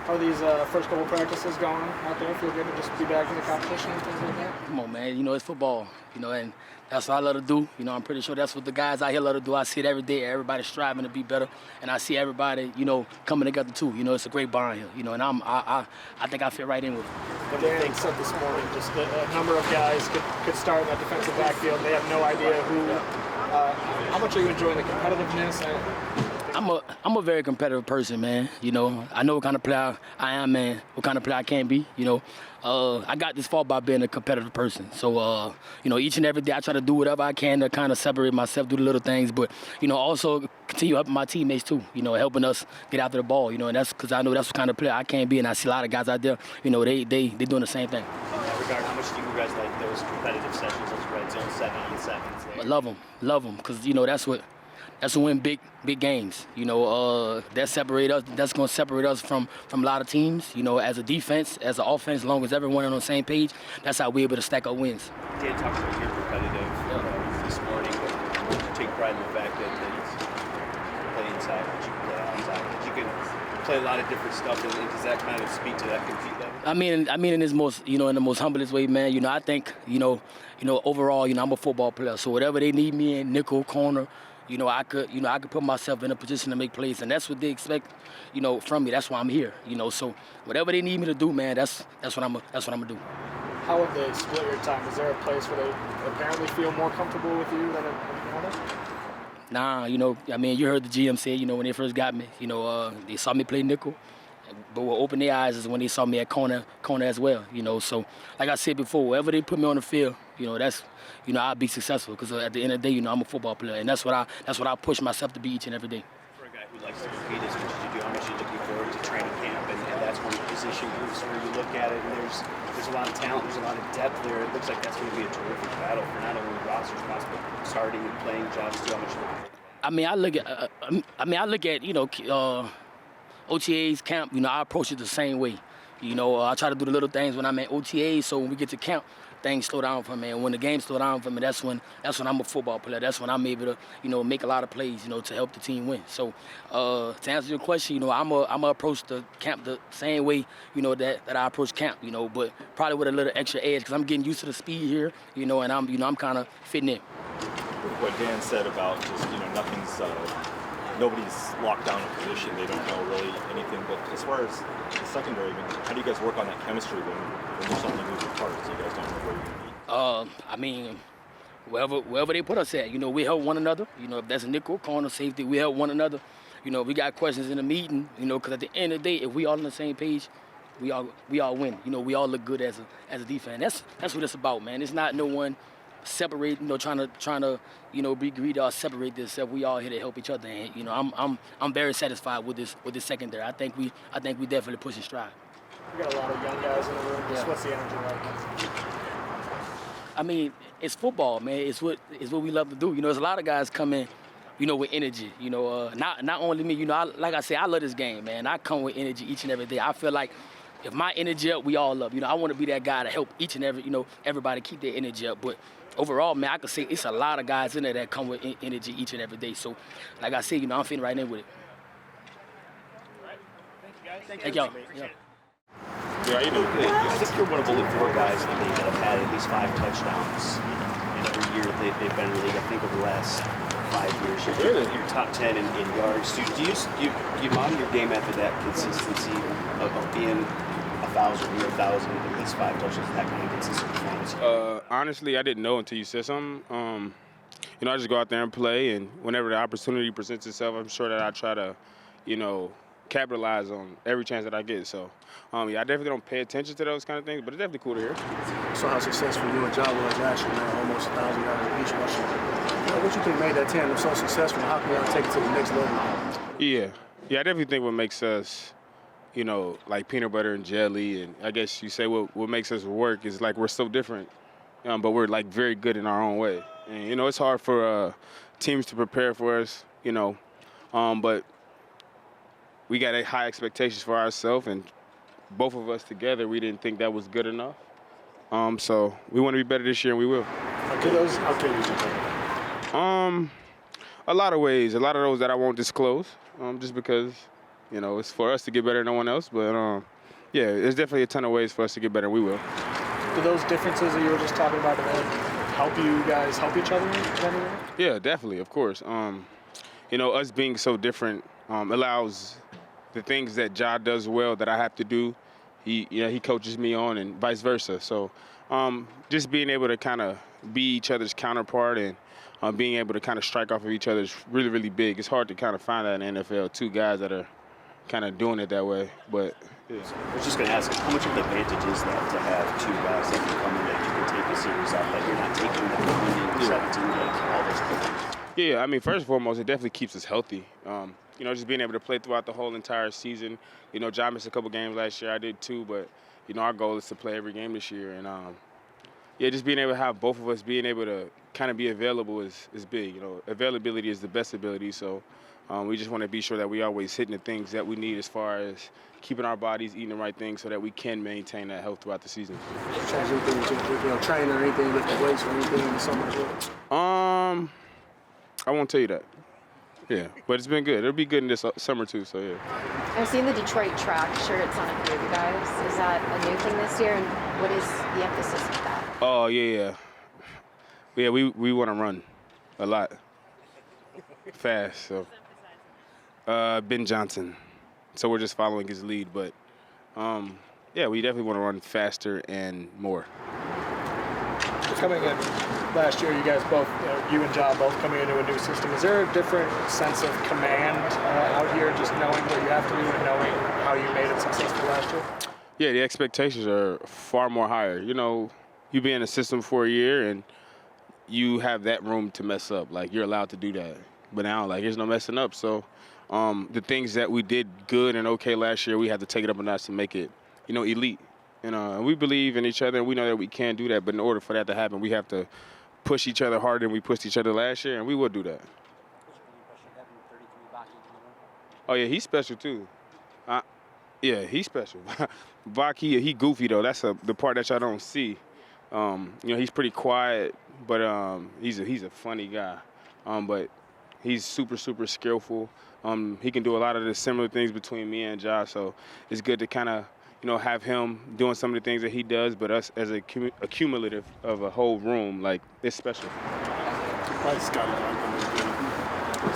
How are these first couple practices going out there? Feel good to just be back in the competition and things like that? Come on, man. You know, it's football, you know, and that's what I love to do. You know, I'm pretty sure that's what the guys out here love to do. I see it every day. Everybody's striving to be better, and I see everybody, you know, coming together too. You know, it's a great bond here, you know, and I think I fit right in with it. But Dan said this morning just a number of guys could start in that defensive backfield. They have no idea who. How much are you enjoying the competitiveness? I'm a very competitive person, man. You know, I know what kind of player I am, man. What kind of player I can be. You know, I got this far by being a competitive person. So, you know, each and every day I try to do whatever I can to kind of separate myself, do the little things, but you know, also continue helping my teammates too. You know, helping us get after the ball. You know, and that's because I know that's what kind of player I can be, and I see a lot of guys out there. You know, they doing the same thing. In that regard, how much do you guys like those competitive sessions, those red zone 7-on-7s? I love them, because you know that's what win big games. You know, that separate us. That's going to separate us from a lot of teams. You know, as a defense, as an offense, as long as everyone on the same page, that's how we're able to stack up wins. Dan talked about you're competitive this morning, but you take pride in the fact that you play inside, but you can play outside, but you can play a lot of different stuff. And does that kind of speak to that compete level? I mean, in this most, you know, in the most humblest way, man. You know, I think, you know, overall, you know, I'm a football player, so whatever they need me in, nickel, corner. You know, I could put myself in a position to make plays, and that's what they expect, you know, from me. That's why I'm here, you know. So whatever they need me to do, man, that's what I'm gonna do. How have they split your time? Is there a place where they apparently feel more comfortable with you than another? Nah, you know, I mean, you heard the GM say, you know, when they first got me, you know, they saw me play nickel, but what opened their eyes is when they saw me at corner as well, you know. So, like I said before, wherever they put me on the field, you know, that's, you know, I'll be successful because at the end of the day, you know, I'm a football player, and that's what I push myself to be each and every day. For a guy who likes to compete as much as you do, how much are you looking forward to training camp? And that's one of the position groups where you look at it, and there's a lot of talent, there's a lot of depth there. It looks like that's going to be a terrific battle for not only roster spots, but starting and playing jobs too. How much? I mean, I look at you know, OTAs camp. You know, I approach it the same way. You know, I try to do the little things when I'm at OTAs, so when we get to camp, things slow down for me. And when the game slow down for me, that's when I'm a football player. That's when I'm able to, you know, make a lot of plays, you know, to help the team win. So to answer your question, you know, I'm a approach the camp the same way, you know, that I approach camp, you know, but probably with a little extra edge because I'm getting used to the speed here, you know, and I'm kind of fitting in. What Dan said about just, you know, nobody's locked down a position. They don't know really anything. But as far as the secondary, I mean, how do you guys work on that chemistry when there's something moving parts? You guys don't know where you're going to be. I mean, wherever they put us at, you know, we help one another. You know, if that's a nickel, corner, safety, we help one another. You know, we got questions in the meeting, you know, because at the end of the day, if we all on the same page, we all win. You know, we all look good as a defense. That's what it's about, man. It's not no one separate, you know, trying to, you know, be greedy or separate this. We all here to help each other, and you know, I'm very satisfied with this secondary. I think we definitely push and stride. We got a lot of young guys in the room. Just what's the energy like? I mean, it's football, man. It's what we love to do. You know, there's a lot of guys come in, you know, with energy. You know, not only me. You know, like I say, I love this game, man. I come with energy each and every day. I feel like if my energy up, we all up. You know, I want to be that guy to help each and every, you know, everybody keep their energy up. But overall, man, I could say it's a lot of guys in there that come with energy each and every day. So, like I said, you know, I'm feeling right in with it. Thank y'all. Yeah. Yeah, you know, I think you're one of only 4 guys in the league that have had at least 5 touchdowns in every year they've been in the league. I think over the last 5 years, you're top 10 in yards. Do you model your game after that consistency of being 1,000, 1,000, at least 5 touchdowns, that kind of consistent performance? Honestly, I didn't know until you said something. You know, I just go out there and play, and whenever the opportunity presents itself, I'm sure that I try to, you know, capitalize on every chance that I get. So, yeah, I definitely don't pay attention to those kind of things, but it's definitely cool to hear. So how successful you and Ja was last year, man, almost 1,000 yards each rushing. You know, what you think made that tandem so successful? How can y'all take it to the next level? Yeah, I definitely think what makes us, you know, like peanut butter and jelly, and I guess you say what makes us work is like we're so different, but we're like very good in our own way. And, you know, it's hard for teams to prepare for us, you know, but we got high expectations for ourselves, and both of us together, we didn't think that was good enough. So we want to be better this year, and we will. How can you A lot of ways. A lot of those that I won't disclose, just because, You know, it's for us to get better than no one else. But yeah, there's definitely a ton of ways for us to get better, and we will. Do those differences that you were just talking about help you guys help each other in any way? Yeah, definitely, of course. You know, us being so different allows the things that Ja does well that I have to do. He coaches me on, and vice versa. So just being able to kind of be each other's counterpart and being able to kind of strike off of each other is really, really big. It's hard to kind of find that in the NFL, two guys that are kind of doing it that way. But yeah. I was just going to ask, how much of an advantage is that to have two guys that can come in that you can take a series out, that you're not taking the 17, like all those things? Yeah, I mean, first and foremost, it definitely keeps us healthy. You know, just being able to play throughout the whole entire season. You know, Ja missed a couple games last year. I did too, but, you know, our goal is to play every game this year. And, yeah, just being able to have both of us being able to kind of be available is big. You know, availability is the best ability. So we just want to be sure that we always hitting the things that we need as far as keeping our bodies eating the right things so that we can maintain that health throughout the season. Change anything with your training or anything, lifting weights or anything in the summer as well? I won't tell you that. Yeah, but it's been good. It'll be good in this summer too, so yeah. I've seen the Detroit track shirts on a few of you guys. Is that a new thing this year, and what is the emphasis of that? Oh, yeah. Yeah, we want to run a lot. Fast, so. Ben Johnson. So we're just following his lead, but yeah, we definitely want to run faster and more. Coming in last year, you guys both, you and Ja both coming into a new system. Is there a different sense of command out here, just knowing what you have to do and knowing how you made it successful last year? Yeah, the expectations are far more higher. You know, you be in a system for a year and you have that room to mess up. Like, you're allowed to do that. But now, like, there's no messing up. So the things that we did good and okay last year, we have to take it up a notch to make it, you know, elite. And we believe in each other, and we know that we can do that. But in order for that to happen, we have to push each other harder than we pushed each other last year, and we will do that. Oh, yeah, he's special, too. Yeah, he's special. Vaki, he goofy, though. That's the part that y'all don't see. You know, he's pretty quiet, but he's a funny guy. But he's super, super skillful. He can do a lot of the similar things between me and Josh, so it's good to kind of, you know, have him doing some of the things that he does, but us as a cumulative of a whole room, like, it's special. Why is Scotty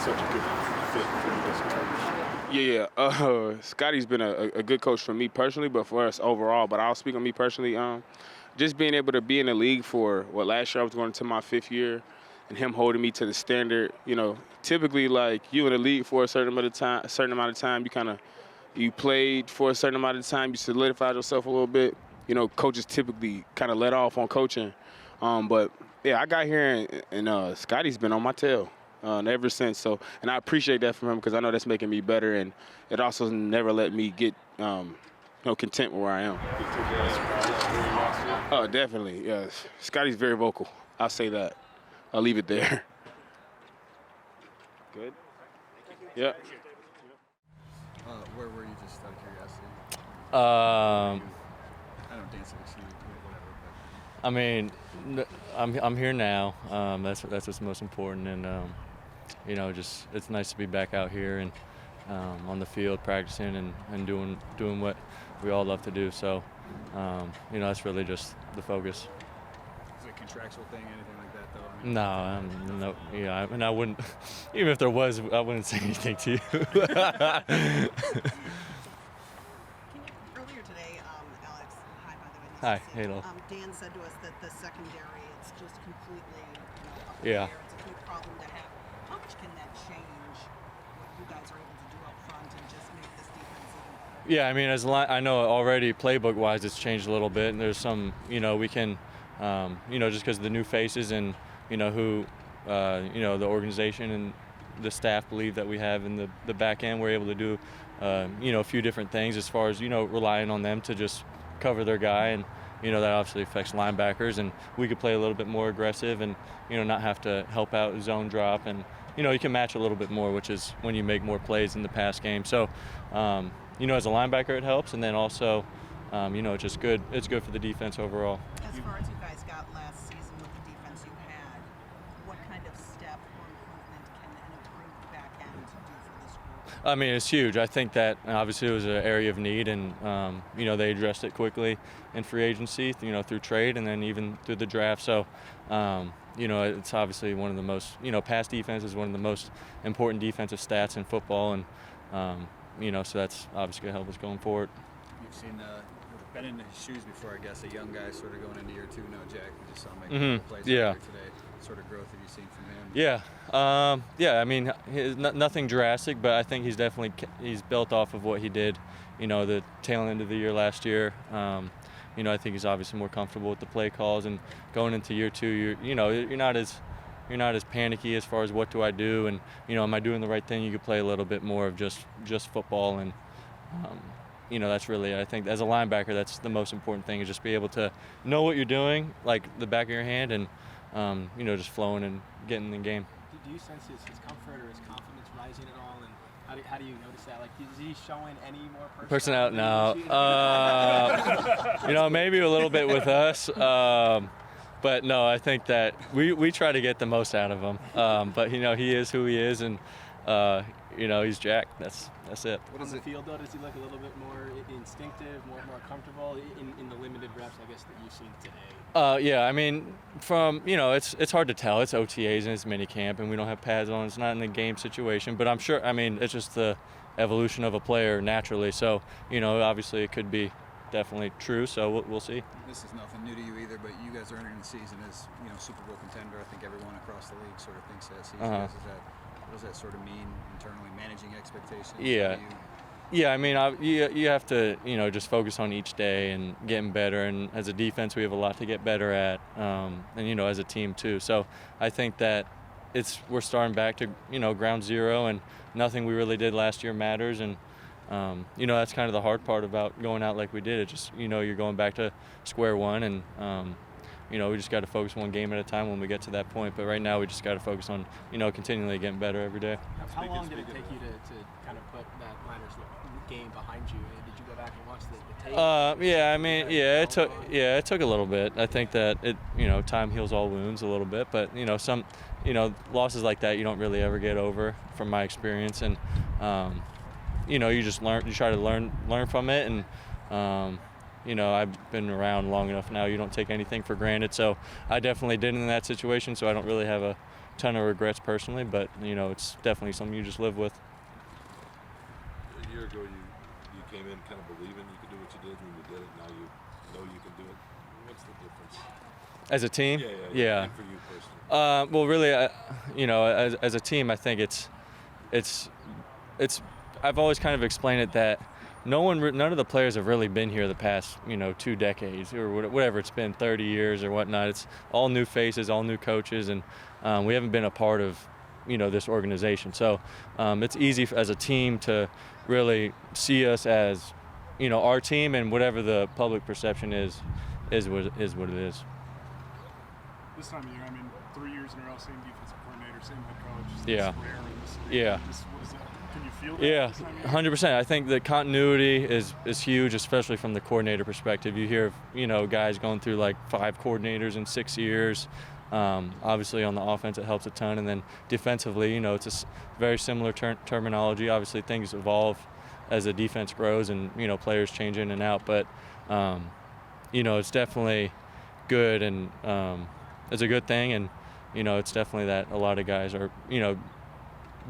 such a good fit for you as a coach? Yeah. Scotty's been a good coach for me personally, but for us overall. But I'll speak on me personally. Just being able to be in the league for, last year I was going into my 5th year, and him holding me to the standard. You know, typically, like, you in the league for a certain amount of time, you played for a certain amount of time, you solidified yourself a little bit. You know, coaches typically kind of let off on coaching. But, yeah, I got here, and Scotty's been on my tail ever since. So, and I appreciate that from him because I know that's making me better, and it also never let me get, content with where I am. Oh, definitely, yes. Scotty's very vocal. I'll say that. I'll leave it there. Good? Yeah. Where were you, just out of curiosity? I don't dance with you, whatever. I mean, I'm here now. That's what's most important, and you know, just it's nice to be back out here and on the field practicing and doing what we all love to do. So, you know, that's really just the focus. Is it a contractual thing, anything like that, though? I mean, No, yeah, and I wouldn't, even if there was, I wouldn't say anything to you. Earlier today, Alex, hi, by the way. Hi, Nice to see you. hello. Dan said to us that the secondary, it's just completely, up in Yeah. the air. It's a good problem to have. How much can that change what you guys are able to do up front and just make this defense even better? Yeah, I mean, I know already playbook-wise it's changed a little bit, and there's some, you know, we can, you know, just because of the new faces and, you know, who, you know, the organization and the staff believe that we have in the back end, we're able to do, you know, a few different things as far as, you know, relying on them to just cover their guy, and, you know, that obviously affects linebackers, and we could play a little bit more aggressive and, you know, not have to help out zone drop, and, you know, you can match a little bit more, which is when you make more plays in the pass game. So, you know, as a linebacker it helps, and then also, you know, it's just good. It's good for the defense overall. As far as you guys got last season with the defense you had, what kind of step or improvement can an improved back end do for this group? I mean, it's huge. I think that obviously it was an area of need, and they addressed it quickly in free agency, through trade, and then even through the draft. So, it's obviously one of the most, pass defense is one of the most important defensive stats in football, and so that's obviously going to help us going forward. You've seen been in his shoes before, I guess, a young guy sort of going into year 2 now. Jack, we just saw him make a couple plays Yeah. today. What sort of growth have you seen from him? Yeah. I mean, nothing drastic, but I think he's built off of what he did, the tail end of the year last year. I think he's obviously more comfortable with the play calls, and going into year 2, you're not as panicky as far as what do I do, and am I doing the right thing? You could play a little bit more of just football, and that's really, I think as a linebacker, that's the most important thing, is just be able to know what you're doing, like the back of your hand, and just flowing and getting in the game. Do you sense his comfort or his confidence rising at all? And how do you notice that? Like, is he showing any more personality? No. Maybe a little bit with us. But no, I think that we try to get the most out of him. But he is who he is, and he's Jack. That's it. On the field, though, does he look a little bit more instinctive, more comfortable in the limited reps, I guess, that you've seen today? Yeah, I mean, from it's hard to tell. It's OTAs and it's minicamp, and we don't have pads on. It's not in the game situation, but I'm sure. I mean, it's just the evolution of a player naturally. So obviously it could be definitely true. So we'll see. This is nothing new to you either, but you guys are entering the season as Super Bowl contender. I think everyone across the league sort of thinks that. Sees you guys as that. What does that sort of mean internally, managing expectations? Yeah, I mean, you have to, just focus on each day and getting better. And as a defense, we have a lot to get better at, and as a team too. So I think that we're starting back to ground zero, and nothing we really did last year matters. And that's kind of the hard part about going out like we did. It just you're going back to square one, and we just got to focus one game at a time when we get to that point. But right now, we just got to focus on, continually getting better every day. How long did it take you to kind of put that Niners game behind you? Did you go back and watch the tape? Yeah, I mean, it took a little bit. I think that time heals all wounds a little bit. But some, losses like that you don't really ever get over, from my experience. And you just learn. You try to learn from it, and I've been around long enough now. You don't take anything for granted. So I definitely did in that situation. So I don't really have a ton of regrets personally. But it's definitely something you just live with. A year ago, you came in kind of believing you could do what you did, and you did it. Now you know you can do it. What's the difference? As a team? Yeah. For you personally. Well, really, as a team, I think it's. I've always kind of explained it that none of the players have really been here the past 2 decades or whatever it's been, 30 years or whatnot. It's all new faces, all new coaches, and we haven't been a part of this organization. So it's easy as a team to really see us as our team, and whatever the public perception is what it is. This time of year, I mean, 3 years in a row, same defensive coordinator, same head coach. Yeah. Rare in this league. Yeah. What is that? Can you feel that? Yeah, this time of year? 100%. I think the continuity is huge, especially from the coordinator perspective. You hear of guys going through like 5 coordinators in 6 years. Obviously on the offense it helps a ton, and then defensively, it's a very similar terminology. Obviously things evolve as the defense grows, and players change in and out, but it's definitely good, and it's a good thing, and it's definitely that a lot of guys are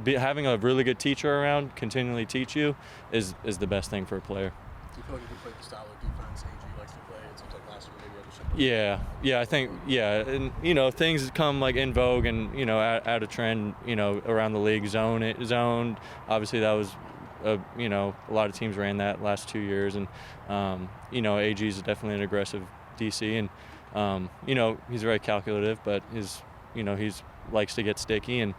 having a really good teacher around continually teach you is the best thing for a player. Do you feel like you can play the style of defense AG likes to play? It seems like last year maybe other shit. Yeah, I think, and things come like in vogue and out of trend around the league. Zone. Obviously that was a lot of teams ran that last 2 years, and AG is definitely an aggressive DC, and he's very calculative, but he's likes to get sticky, and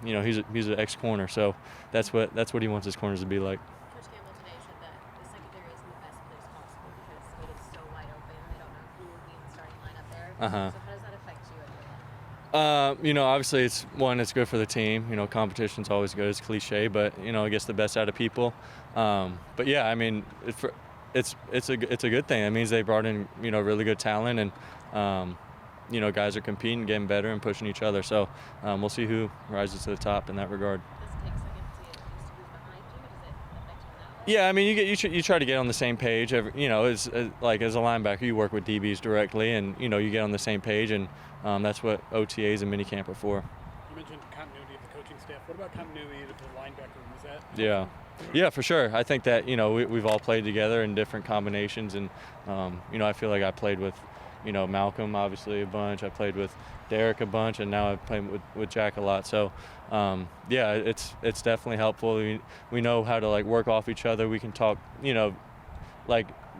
he's an ex-corner, so that's what he wants his corners to be like. Coach Campbell today said that the secondary isn't the best place possible because it is so wide open. They don't know who will be in the starting lineup there. So how does that affect you at your level? Obviously it's good for the team. Competition's always good. It's cliche, but it gets the best out of people. But yeah, I mean, it's a good thing. It means they brought in really good talent, and guys are competing, getting better, and pushing each other. So we'll see who rises to the top in that regard. Does it take a second to get used to who's behind Yeah, I mean, you try to get on the same page. As a linebacker, you work with DBs directly, and you get on the same page, and that's what OTAs and minicamp are for. You mentioned continuity of the coaching staff. What about continuity of the linebacker room? Is that? Yeah, for sure. I think that we've all played together in different combinations, and I feel like I played with Malcolm obviously a bunch. I played with Derek a bunch, and now I play with Jack a lot. So it's definitely helpful. We know how to work off each other. We can talk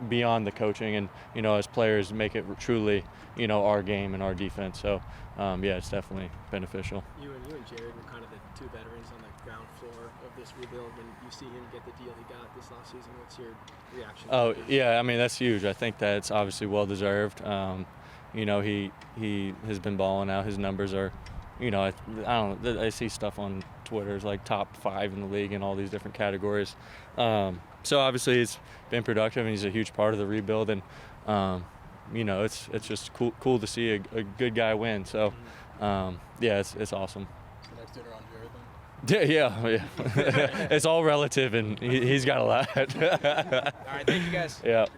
beyond the coaching, and as players make it truly our game and our defense. So it's definitely beneficial. You and Jared were kind of the two veterans on the ground floor of this rebuild. When you see him get the deal he got this last season, what's your reaction? Oh yeah, I mean that's huge. I think that's obviously well deserved. He has been balling out. His numbers are, I see stuff on Twitter. It's like top 5 in the league in all these different categories. So obviously he's been productive, and he's a huge part of the rebuild. And it's just cool to see a good guy win. So it's awesome. The next dinner on Jared then? Yeah. It's all relative, and he's got a lot. All right, thank you guys. Yeah.